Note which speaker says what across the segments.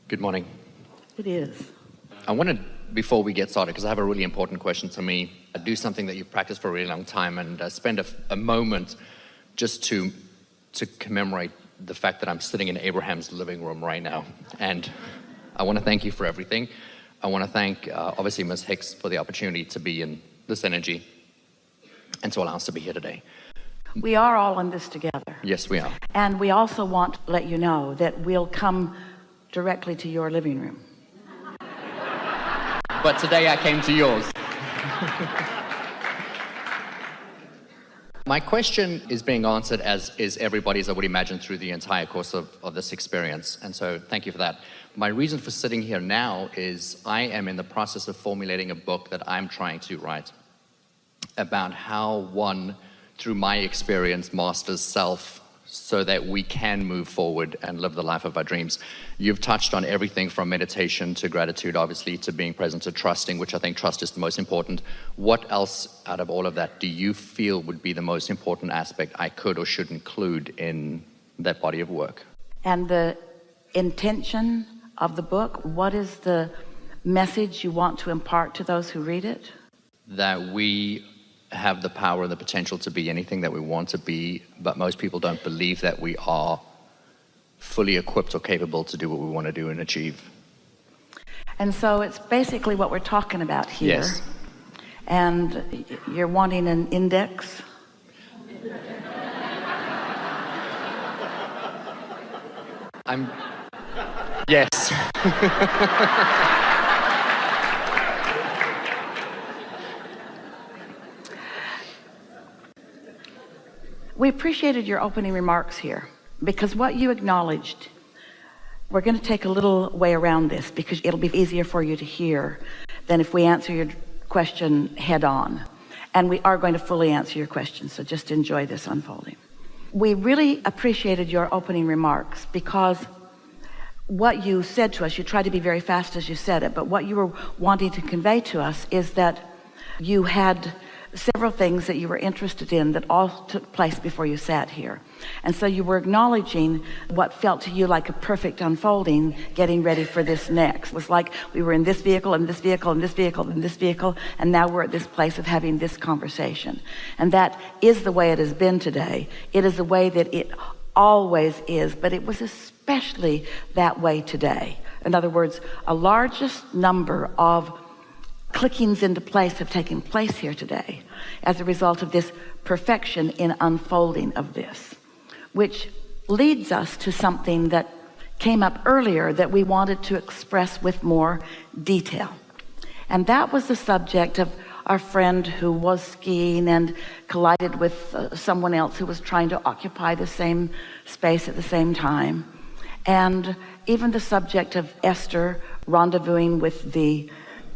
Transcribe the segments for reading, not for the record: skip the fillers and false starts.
Speaker 1: Good morning.
Speaker 2: It is.
Speaker 1: I wanted, before we get started, because I have a really important question to me, do something that you've practiced for a really long time and spend a moment just to commemorate the fact that I'm sitting in Abraham's living room right now. And I want to thank you for everything. I want to thank, obviously, Ms. Hicks for the opportunity to be in this energy and to allow us to be here today.
Speaker 2: We are all in this together.
Speaker 1: Yes, we are.
Speaker 2: And we also want to let you know that we'll come directly to your living room.
Speaker 1: But today I came to yours. My question is being answered as is everybody's, I would imagine, through the entire course of this experience. And so thank you for that. My reason for sitting here now is I am in the process of formulating a book that I'm trying to write about how one, through my experience, masters self so that we can move forward and live the life of our dreams. You've touched on everything from meditation to gratitude, obviously, to being present, to trusting, which I think trust is the most important. What else out of all of that do you feel would be the most important aspect I could or should include in that body of work?
Speaker 2: And the intention of the book, what is the message you want to impart to those who read it?
Speaker 1: That we have the power and the potential to be anything that we want to be, but most people don't believe that we are fully equipped or capable to do what we want to do and achieve.
Speaker 2: And so it's basically what we're talking about here.
Speaker 1: Yes.
Speaker 2: And you're wanting an index?
Speaker 1: Yes.
Speaker 2: We appreciated your opening remarks here because what you acknowledged, we're going to take a little way around this because it'll be easier for you to hear than if we answer your question head on. And we are going to fully answer your question, so just enjoy this unfolding. We really appreciated your opening remarks because what you said to us, you tried to be very fast as you said it, but what you were wanting to convey to us is that you had several things that you were interested in that all took place before you sat here. And so you were acknowledging what felt to you like a perfect unfolding, getting ready for this next. It was like we were in this vehicle and this vehicle and this vehicle and this vehicle, and now we're at this place of having this conversation. And that is the way it has been today. It is the way that it always is, but it was especially that way today. In other words, a largest number of clickings into place have taken place here today as a result of this perfection in unfolding of this, which leads us to something that came up earlier that we wanted to express with more detail. And that was the subject of our friend who was skiing and collided with someone else who was trying to occupy the same space at the same time. And even the subject of Esther rendezvousing with the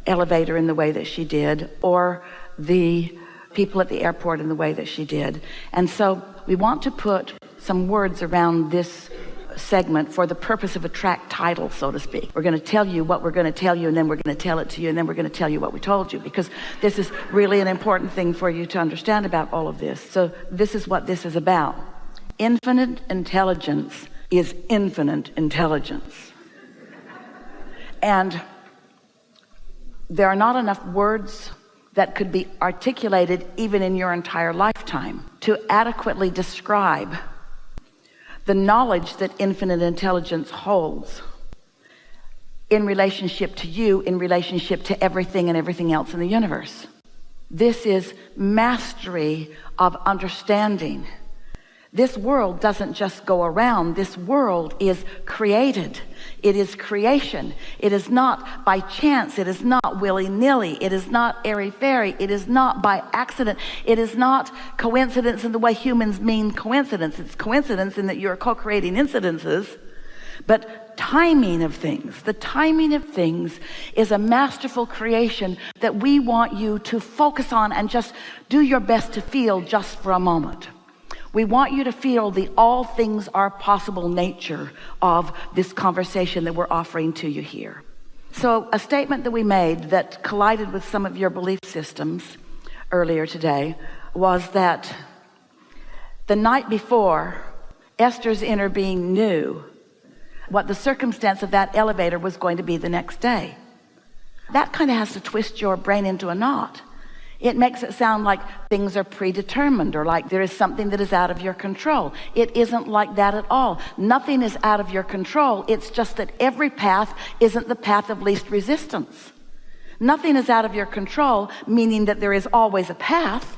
Speaker 2: elevator in the way that she did, or the people at the airport in the way that she did. And so we want to put some words around this segment for the purpose of a track title, so to speak. We're going to tell you what we're going to tell you, and then we're going to tell it to you, and then we're going to tell you what we told you, because this is really an important thing for you to understand about all of this. So this is what this is about. Infinite intelligence is infinite intelligence. And there are not enough words that could be articulated even in your entire lifetime to adequately describe the knowledge that infinite intelligence holds in relationship to you, in relationship to everything and everything else in the universe. This is mastery of understanding. This world doesn't just go around. This world is created. It is creation. It is not by chance. It is not willy-nilly. It is not airy-fairy. It is not by accident. It is not coincidence in the way humans mean coincidence. It's coincidence in that you're co-creating incidences, but timing of things. The timing of things is a masterful creation that we want you to focus on and just do your best to feel just for a moment. We want you to feel the all things are possible nature of this conversation that we're offering to you here. So a statement that we made that collided with some of your belief systems earlier today was that the night before, Esther's inner being knew what the circumstance of that elevator was going to be the next day. That kind of has to twist your brain into a knot. It makes it sound like things are predetermined, or like there is something that is out of your control. It isn't like that at all. Nothing is out of your control. It's just that every path isn't the path of least resistance. Nothing is out of your control, meaning that there is always a path.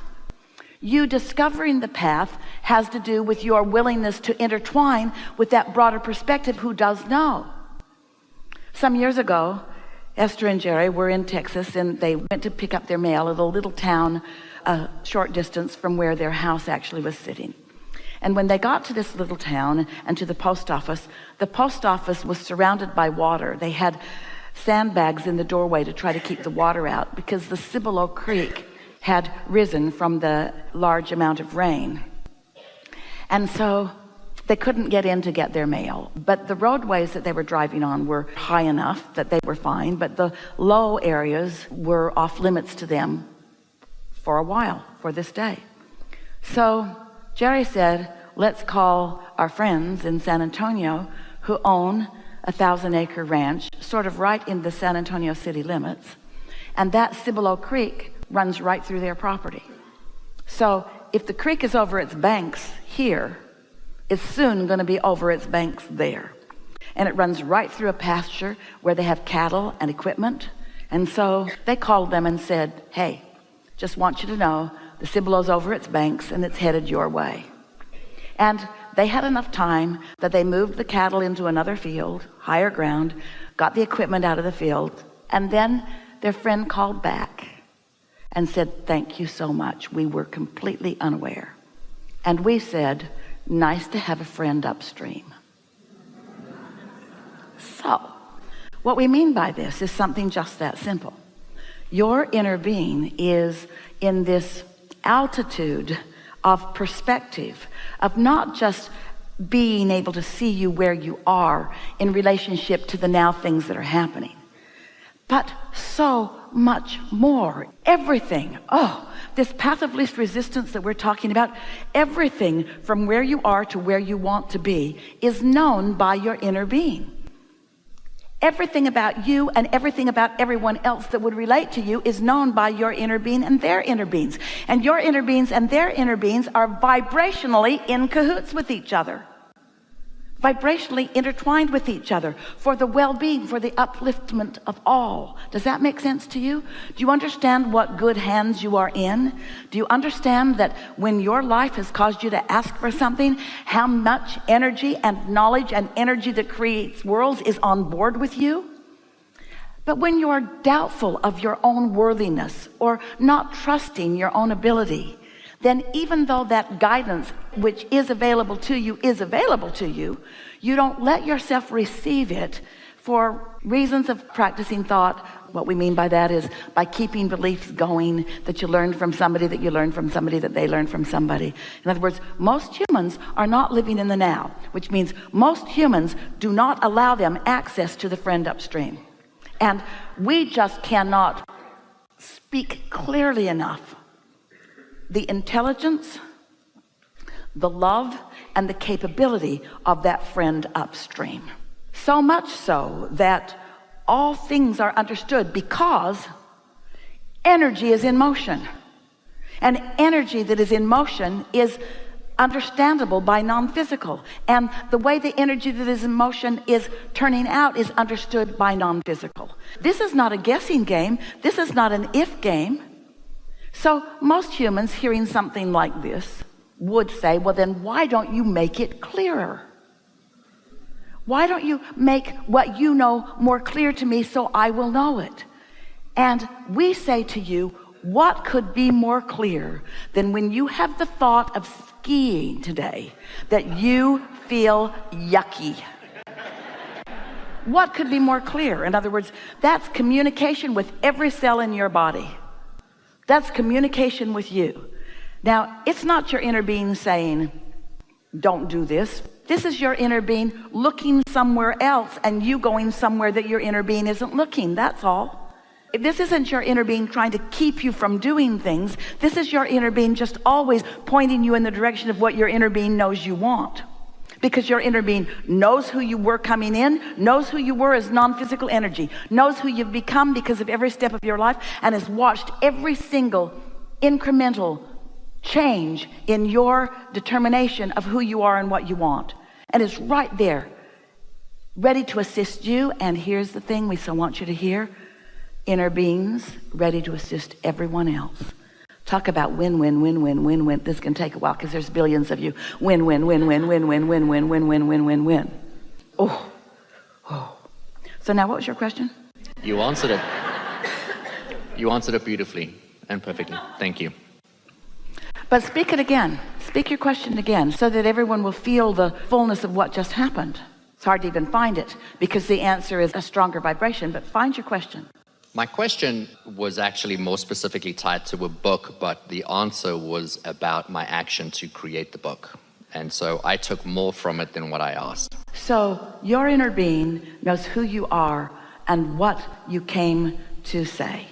Speaker 2: You discovering the path has to do with your willingness to intertwine with that broader perspective who does know. Some years ago, Esther and Jerry were in Texas, and they went to pick up their mail at a little town a short distance from where their house actually was sitting. And when they got to this little town and to the post office was surrounded by water. They had sandbags in the doorway to try to keep the water out because the Cibolo Creek had risen from the large amount of rain. And so they couldn't get in to get their mail, but the roadways that they were driving on were high enough that they were fine, but the low areas were off limits to them for a while, for this day. So Jerry said, let's call our friends in San Antonio who own a 1,000-acre ranch, sort of right in the San Antonio city limits. And that Cibolo Creek runs right through their property. So if the creek is over its banks here, it's soon going to be over its banks there. And it runs right through a pasture where they have cattle and equipment. And so they called them and said, hey, just want you to know the Cibolo's over its banks and it's headed your way. And they had enough time that they moved the cattle into another field, higher ground, got the equipment out of the field, and then their friend called back and said, thank you so much. We were completely unaware. And we said, nice to have a friend upstream. So, what we mean by this is something just that simple. Your inner being is in this altitude of perspective, of not just being able to see you where you are in relationship to the now things that are happening, but so much more. Everything. This path of least resistance that we're talking about, everything from where you are to where you want to be is known by your inner being. Everything about you and everything about everyone else that would relate to you is known by your inner being and their inner beings. And your inner beings and their inner beings are vibrationally in cahoots with each other. Vibrationally intertwined with each other for the well-being, for the upliftment of all. Does that make sense to you? Do you understand what good hands you are in? Do you understand that when your life has caused you to ask for something, how much energy and knowledge and energy that creates worlds is on board with you? But when you are doubtful of your own worthiness or not trusting your own ability, then even though that guidance which is available to you, you don't let yourself receive it for reasons of practicing thought. What we mean by that is by keeping beliefs going that you learned from somebody, that you learned from somebody, that they learned from somebody. In other words, most humans are not living in the now, which means most humans do not allow them access to the friend upstream. And we just cannot speak clearly enough the intelligence, the love, and the capability of that friend upstream. So much so that all things are understood because energy is in motion. And energy that is in motion is understandable by non-physical. And the way the energy that is in motion is turning out is understood by non-physical. This is not a guessing game. This is not an if game. So most humans hearing something like this would say, well, then why don't you make it clearer? Why don't you make what you know more clear to me so I will know it? And we say to you, what could be more clear than when you have the thought of skiing today that you feel yucky? What could be more clear? In other words, that's communication with every cell in your body. That's communication with you. Now, it's not your inner being saying, don't do this. This is your inner being looking somewhere else and you going somewhere that your inner being isn't looking. That's all. This isn't your inner being trying to keep you from doing things. This is your inner being just always pointing you in the direction of what your inner being knows you want. Because your inner being knows who you were coming in, knows who you were as non-physical energy, knows who you've become because of every step of your life, and has watched every single incremental change in your determination of who you are and what you want. And is right there, ready to assist you. And here's the thing we so want you to hear. Inner beings ready to assist everyone else. Talk about win, win, win, win, win, win. This can take a while because there's billions of you. Win, win, win, win, win, win, win, win, win, win, win, win, win. Oh. So now what was your question?
Speaker 1: You answered it. You answered it beautifully and perfectly. Thank you.
Speaker 2: But speak it again. Speak your question again so that everyone will feel the fullness of what just happened. It's hard to even find it because the answer is a stronger vibration, but find your question.
Speaker 1: My question was actually more specifically tied to a book, but the answer was about my action to create the book. And so I took more from it than what I asked.
Speaker 2: So your inner being knows who you are and what you came to say.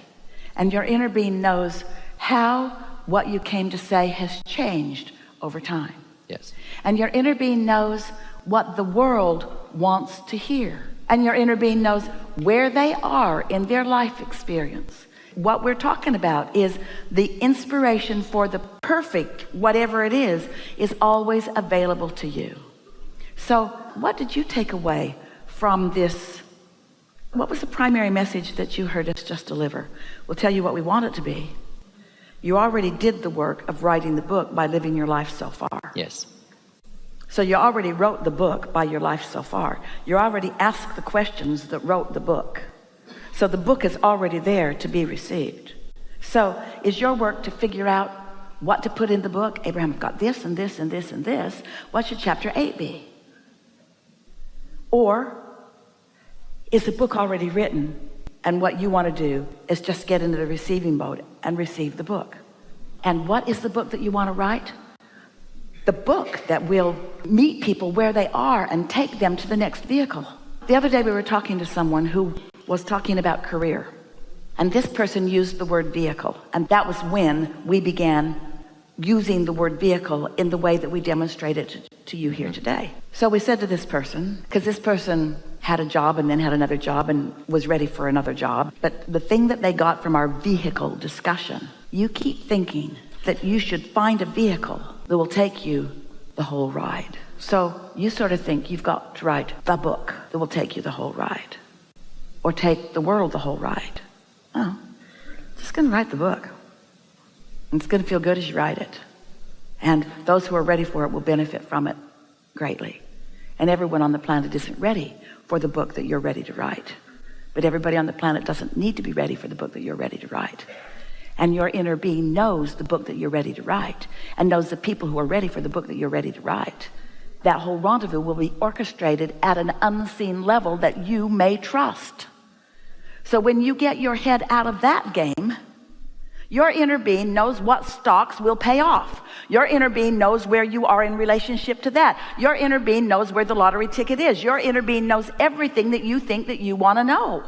Speaker 2: And your inner being knows how what you came to say has changed over time.
Speaker 1: Yes.
Speaker 2: And your inner being knows what the world wants to hear. And your inner being knows where they are in their life experience. What we're talking about is the inspiration for the perfect, whatever it is always available to you. So what did you take away from this? What was the primary message that you heard us just deliver? We'll tell you what we want it to be. You already did the work of writing the book by living your life so far.
Speaker 1: Yes.
Speaker 2: So you already wrote the book by your life so far. You already asked the questions that wrote the book. So the book is already there to be received. So is your work to figure out what to put in the book? Abraham got this and this and this and this. What should chapter 8 be? Or is the book already written and what you want to do is just get into the receiving mode and receive the book? And what is the book that you want to write? The book that will meet people where they are and take them to the next vehicle. The other day we were talking to someone who was talking about career. And this person used the word vehicle. And that was when we began using the word vehicle in the way that we demonstrated to you here today. So we said to this person, because this person had a job and then had another job and was ready for another job. But the thing that they got from our vehicle discussion, you keep thinking that you should find a vehicle that will take you the whole ride. So you sort of think you've got to write the book that will take you the whole ride, or take the world the whole ride. Oh, just going to write the book. And it's going to feel good as you write it. And those who are ready for it will benefit from it greatly. And everyone on the planet isn't ready for the book that you're ready to write. But everybody on the planet doesn't need to be ready for the book that you're ready to write. And your inner being knows the book that you're ready to write, and knows the people who are ready for the book that you're ready to write. That whole rendezvous will be orchestrated at an unseen level that you may trust. So when you get your head out of that game, your inner being knows what stocks will pay off. Your inner being knows where you are in relationship to that. Your inner being knows where the lottery ticket is. Your inner being knows everything that you think that you want to know.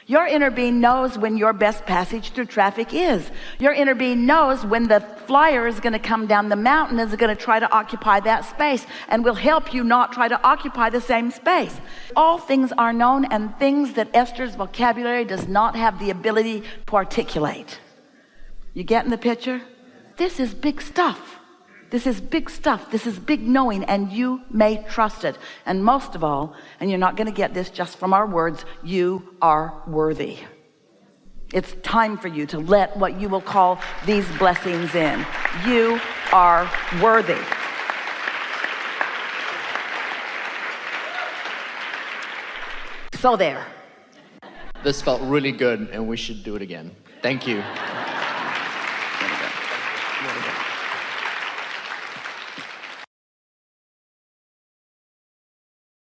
Speaker 2: Your inner being knows when your best passage through traffic is. Your inner being knows when the flyer is going to come down the mountain, is going to try to occupy that space, and will help you not try to occupy the same space. All things are known, and things that Esther's vocabulary does not have the ability to articulate. You getting the picture? This is big stuff. This is big stuff. This is big knowing, and you may trust it. And most of all, and you're not going to get this just from our words, you are worthy. It's time for you to let what you will call these blessings in. You are worthy. So there.
Speaker 1: This felt really good, and we should do it again. Thank you.
Speaker 2: There we go.